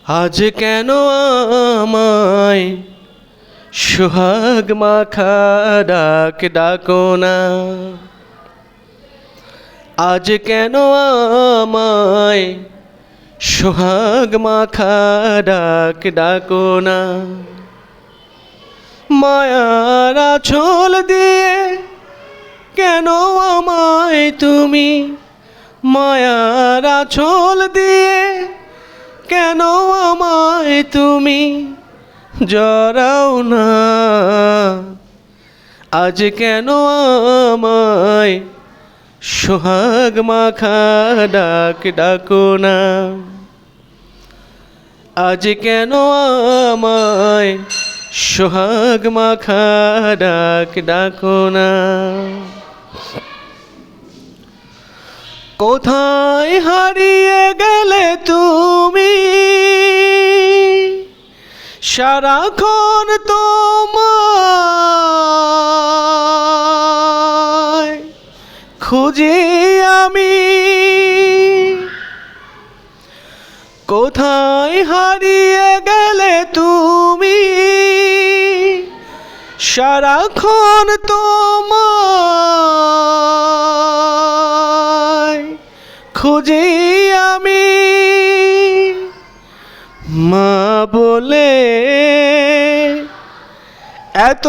আজ কেন আমায় সোহাগ মাখা ডাক ডাকো না। আজ কেন আমায় সোহাগ মাখা ডাক ডাকো না। মায়ার আঁচল দিয়ে কেন আমায় তুমি, মায়ার আঁচল দিয়ে কেন আমায় তুমি জড়াও না। আজ কেন আমায় সোহাগ মাখা ডাক ডাকো না। আজ কেন আমায় সোহাগ মাখা ডাক ডাকো না। কোথায় হারিয়ে গেলে তুমি, সারাক্ষণ তোমায় খুঁজি আমি। কোথায় হারিয়ে গেলে তুমি, সারাক্ষণ তোমায় খুঁজি আমি। মা বলে এত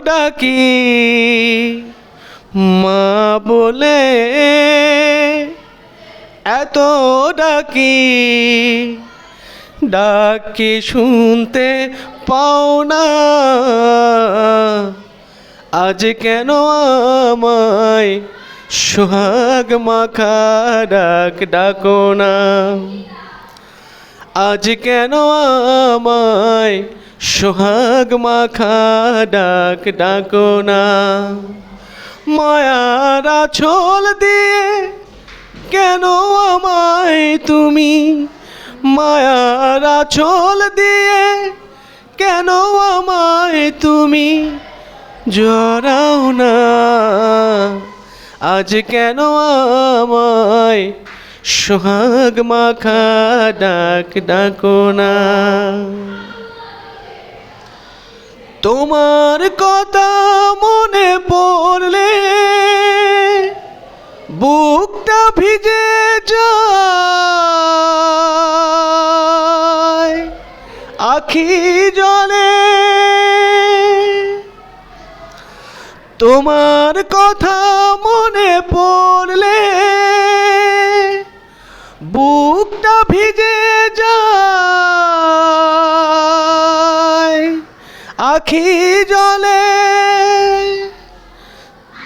ডাকি, মা বলে এত ডাকি, ডাকি শুনতে পাও না। আজ কেন আমায় সোহাগ মাখা ডাক ডাকো না। আজ কেন আমায় সোহাগ মাখা ডাক ডাকো না। মায়ার আঁচল দিয়ে কেন আমায় তুমি, মায়ার আঁচল দিয়ে কেন আমায় তুমি জড়াও না। আজ কেন আমায় সোহাগ মাখা ডাক ডাকো না। তোমার কথা মনে পড়লে বুকটা ভিজে যায় আখি জলে। তোমার কথা মনে পড়লে বুকটা ভিজে যায় আখি জলে।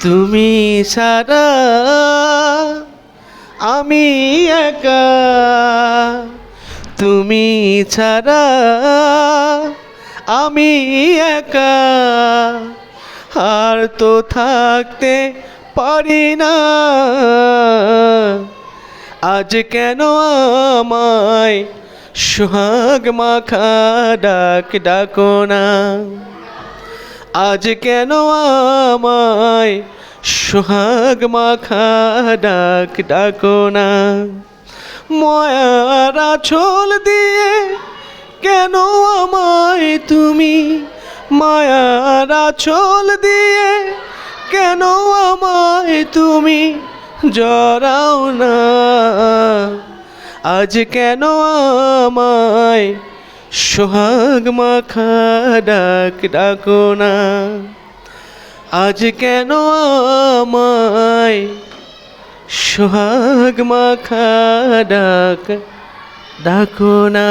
তুমি ছাড়া আমি একা, তুমি ছাড়া আমি একা, আর তো থাকতে পারি না। আজ কেন আমায় সোহাগ মাখা ডাক ডাকো না। আজ কেন আমায় সোহাগ মাখা ডাক ডাকো না। মায়ার আঁচল দিয়ে কেন আমায় তুমি, মায়ার আঁচল দিয়ে কেন আমায় তুমি জড়াও না। আজ কেন আমায় সোহাগ মাখা ডাক ডাকো না। আজ কেন আমায় সোহাগ মাখা ডাক ডাকো না।